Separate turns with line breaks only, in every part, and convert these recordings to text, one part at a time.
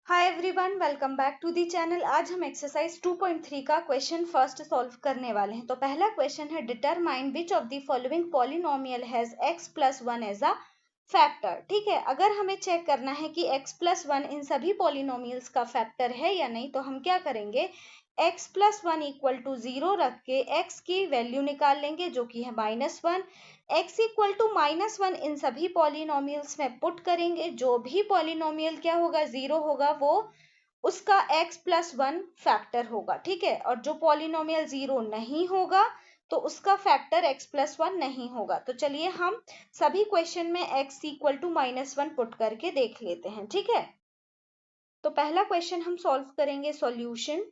Hi everyone, welcome back to the channel. आज हम exercise 2.3 का क्वेश्चन फर्स्ट सॉल्व करने वाले हैं। तो पहला क्वेश्चन है determine which of the following polynomial has x plus 1 as a factor. ठीक है, अगर हमें चेक करना है कि x प्लस 1 इन सभी पॉलिनोमियल्स का फैक्टर है या नहीं, तो हम क्या करेंगे, x प्लस 1 इक्वल टू 0 रख के x की वैल्यू निकाल लेंगे जो कि है -1। x इक्वल टू -1 इन सभी पॉलिनोमियल्स में पुट करेंगे। जो भी पॉलिनोमियल क्या होगा, 0 होगा, वो उसका x प्लस 1 फैक्टर होगा। ठीक है, और जो पॉलिनोमियल 0 नहीं होगा तो उसका फैक्टर x प्लस 1 नहीं होगा। तो चलिए हम सभी क्वेश्चन में x इक्वल टू -1 पुट करके देख लेते हैं। ठीक है, तो पहला क्वेश्चन हम सॉल्व करेंगे। सॉल्यूशन,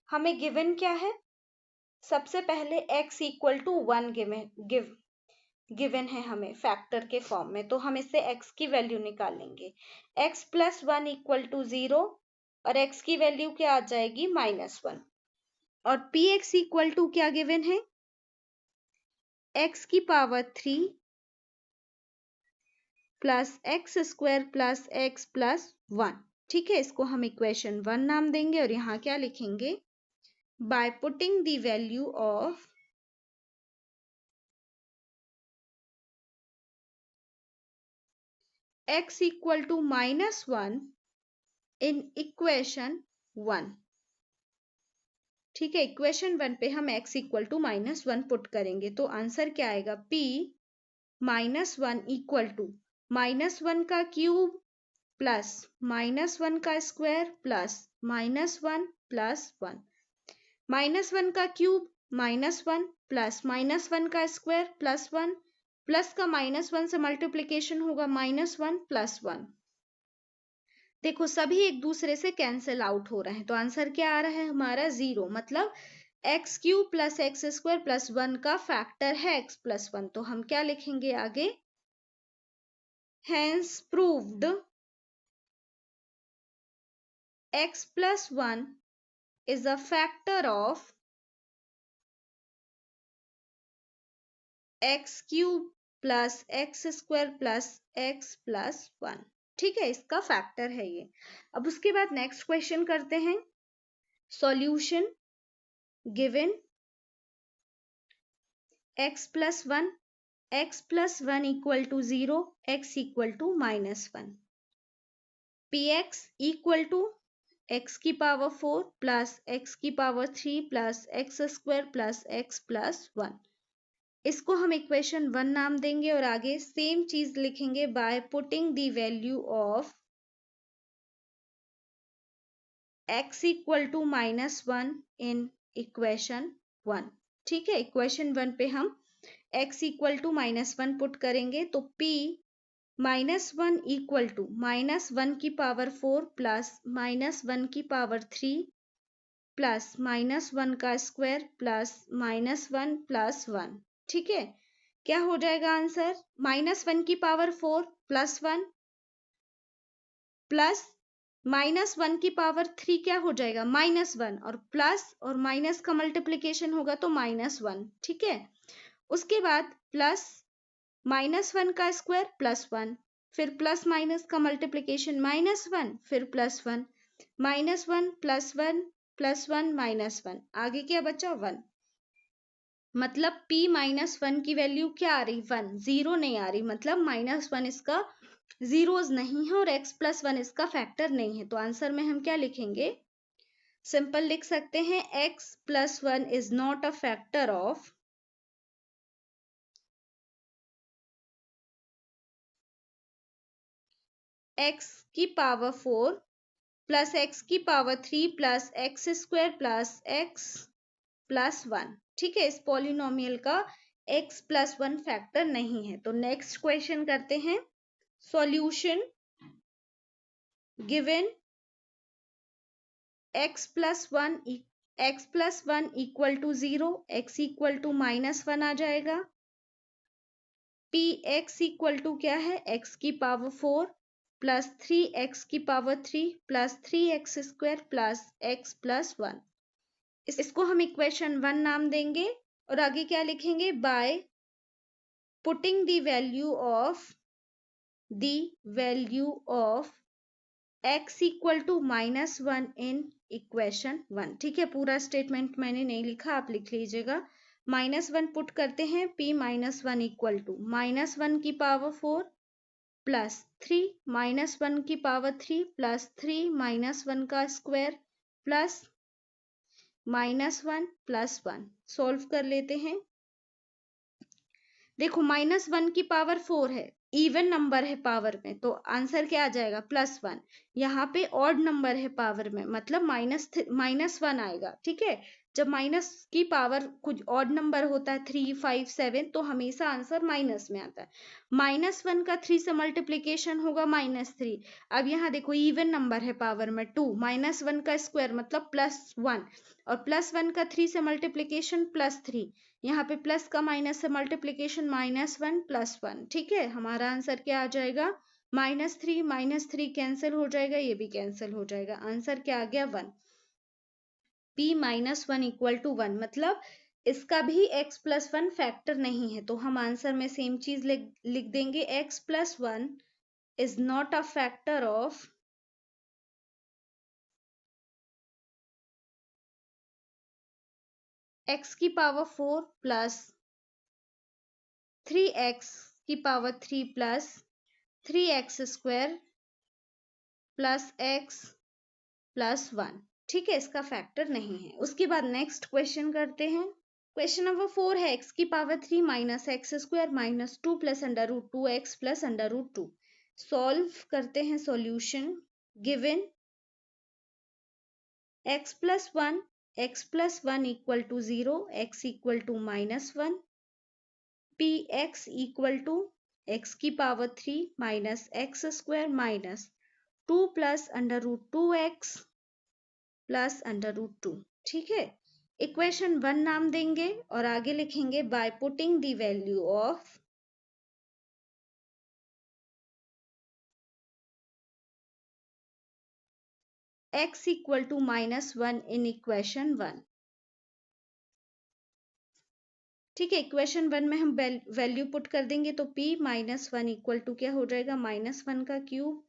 हमें गिवन क्या है, सबसे पहले x इक्वल टू 1 गिवन है हमें फैक्टर के फॉर्म में, तो हम इससे x की वैल्यू निकाल लेंगे। x प्लस 1 इक्वल टू 0 और x की वैल्यू क्या आ जाएगी, -1। और px इक्वल टू क्या गिवन है, x की power 3 plus x square plus x plus 1। ठीक है, इसको हम इक्वेशन 1 नाम देंगे और यहाँ क्या लिखेंगे, by putting the value of x equal to -1 in equation 1। ठीक है, इक्वेशन 1 पे हम x इक्वल टू -1 पुट करेंगे तो आंसर क्या आएगा, p -1 इक्वल टू -1 का क्यूब प्लस -1 का स्क्वायर प्लस -1 प्लस 1। -1 का क्यूब -1 प्लस -1 का स्क्वायर प्लस 1, प्लस का -1 से मल्टीप्लीकेशन होगा -1 प्लस 1। देखो सभी एक दूसरे से कैंसिल आउट हो रहे हैं, तो आंसर क्या आ रहा है हमारा, 0। मतलब x cube plus x square plus 1 का फैक्टर है x प्लस 1। तो हम क्या लिखेंगे आगे, hence proved x plus 1 is a factor of x cube plus x square plus x plus 1। ठीक है, इसका फैक्टर है ये। अब उसके बाद नेक्स्ट क्वेश्चन करते हैं। Solution, given x plus 1 equal to 0, x equal to -1। px equal to x की पावर 4 प्लस x की power 3 plus x square plus x plus 1। इसको हम इक्वेशन 1 नाम देंगे और आगे सेम चीज लिखेंगे, by putting the value of x equal to -1 in equation 1। ठीक है, इक्वेशन 1 पे हम x इक्वल टू -1 पुट करेंगे तो p -1 इक्वल टू -1 की पावर 4 प्लस -1 की पावर 3 प्लस -1 का स्क्वायर प्लस -1 प्लस 1। ठीक है, क्या हो जाएगा आंसर, -1 की पावर 4 प्लस 1 प्लस -1 की पावर 3 क्या हो जाएगा, -1, और प्लस और माइनस का मल्टीप्लीकेशन होगा तो -1। ठीक है, उसके बाद प्लस -1 का स्क्वायर प्लस 1, फिर प्लस माइनस का मल्टीप्लीकेशन -1, फिर प्लस 1, -1 प्लस 1 प्लस 1 -1, आगे क्या बचा 1। मतलब p -1 की वैल्यू क्या आ रही, 1, 0 नहीं आ रही। मतलब -1 इसका जीरोज नहीं है और x प्लस 1 इसका फैक्टर नहीं है। तो आंसर में हम क्या लिखेंगे, सिंपल लिख सकते हैं, x plus 1 is not a factor of x की पावर 4 प्लस x की power 3 plus x square plus x plus 1। ठीक है, इस पॉलिनोमियल का x प्लस 1 फैक्टर नहीं है। तो नेक्स्ट क्वेश्चन करते हैं। Solution, given x plus 1 equal to 0, x equal to -1 आ जाएगा। p x इक्वल टू क्या है, x की पावर 4 प्लस 3x की power 3 plus 3x square plus x plus 1। इसको हम इक्वेशन 1 नाम देंगे और आगे क्या लिखेंगे, by putting the value of x equal to -1 in equation 1। ठीक है, पूरा स्टेटमेंट मैंने नहीं लिखा, आप लिख लीजिएगा। -1 पुट करते हैं, p -1 इक्वल टू -1 की पावर 4 प्लस 3 -1 की पावर 3 प्लस 3 -1 का स्क्वायर प्लस -1 प्लस 1। सॉल्व कर लेते हैं। देखो -1 की पावर 4 है, इवन नंबर है पावर में, तो आंसर क्या आ जाएगा +1। यहाँ पे ऑड नंबर है पावर में, मतलब -1 आएगा। ठीक है, जब माइनस की पावर कुछ ऑड नंबर होता है 3, 5, 7, तो हमेशा आंसर माइनस में आता है। -1 का 3 से मल्टीप्लीकेशन होगा -3। अब यहाँ देखो इवन नंबर है पावर में 2, -1 का स्क्वायर मतलब +1, और +1 का 3 से मल्टीप्लीकेशन +3। यहाँ पे प्लस का माइनस से मल्टीप्लीकेशन -1 +1। ठीक है, हमारा आंसर क्या आ जाएगा -3 कैंसिल हो जाएगा, ये भी कैंसिल हो जाएगा। आंसर क्या आ गया 1। p -1 इक्वल टू 1, मतलब इसका भी x + 1 फैक्टर नहीं है, तो हम आंसर में सेम चीज लिख देंगे, x + 1 is not a factor of x की पावर 4 प्लस 3x की power 3 plus 3x² plus x plus 1। ठीक है, इसका फैक्टर नहीं है। उसके बाद नेक्स्ट क्वेश्चन करते हैं। क्वेश्चन नंबर 4 है x की power 3 minus x² minus 2 plus √2x plus √2। Solve करते हैं solution. Given x + 1 equal to 0, x equal to -1, px equal to x की power 3 minus x² minus 2 plus √2x plus √2। ठीक है, equation 1 नाम देंगे और आगे लिखेंगे by putting the value of x equal to -1 in equation 1। ठीक है, इक्वेशन 1 में हम वैल्यू पुट कर देंगे, तो p -1 इक्वल टू क्या हो जाएगा, -1 का क्यूब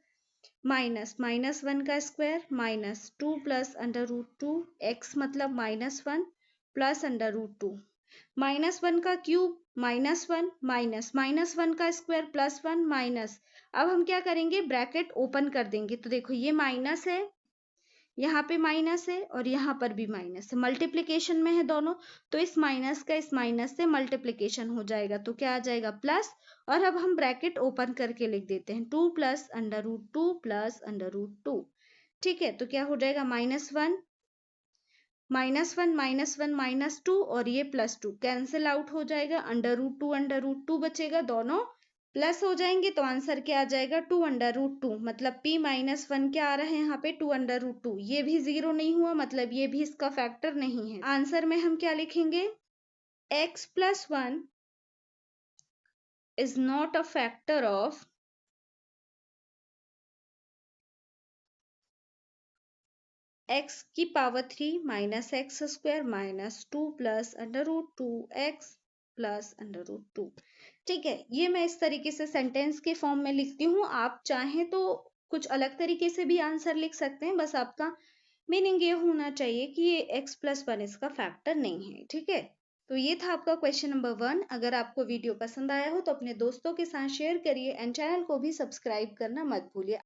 माइनस -1 का स्क्वायर माइनस 2 प्लस √2 x मतलब -1 प्लस √2 -1 का क्यूब -1 माइनस -1 का स्क्वायर प्लस 1 माइनस। अब हम क्या करेंगे, ब्रैकेट ओपन कर देंगे, तो देखो ये माइनस है, यहाँ पे माइनस है और यहाँ पर भी माइनस है, मल्टीप्लीकेशन में है दोनों, तो इस माइनस का इस माइनस से मल्टीप्लीकेशन हो जाएगा, तो क्या आ जाएगा प्लस। और अब हम ब्रैकेट ओपन करके लिख देते हैं 2 प्लस √2 प्लस √2। ठीक है, तो क्या हो जाएगा -1 -1 और ये +2 कैंसिल आउट हो जाएगा, √2 बचेगा, दोनों प्लस हो जाएंगे, तो आंसर क्या आ जाएगा 2 मतलब p -1 क्या आ रहा है यहाँ पे 2 ये भी 0 नहीं हुआ, मतलब ये भी इसका फैक्टर नहीं है। आंसर में हम क्या लिखेंगे, x + 1 is not a factor of x की power 3 minus x² minus 2 plus √2x plus √2। ठीक है, ये मैं इस तरीके से सेंटेंस के फॉर्म में लिखती हूँ। आप चाहें तो कुछ अलग तरीके से भी आंसर लिख सकते हैं, बस आपका मीनिंग ये होना चाहिए कि ये x + 1 इसका फैक्टर नहीं है। ठीक है, तो ये था आपका क्वेश्चन नंबर 1। अगर आपको वीडियो पसंद आया हो तो अपने दोस्तों के साथ शेयर करिए एंड चैनल को भी सब्सक्राइब करना मत भूलिए।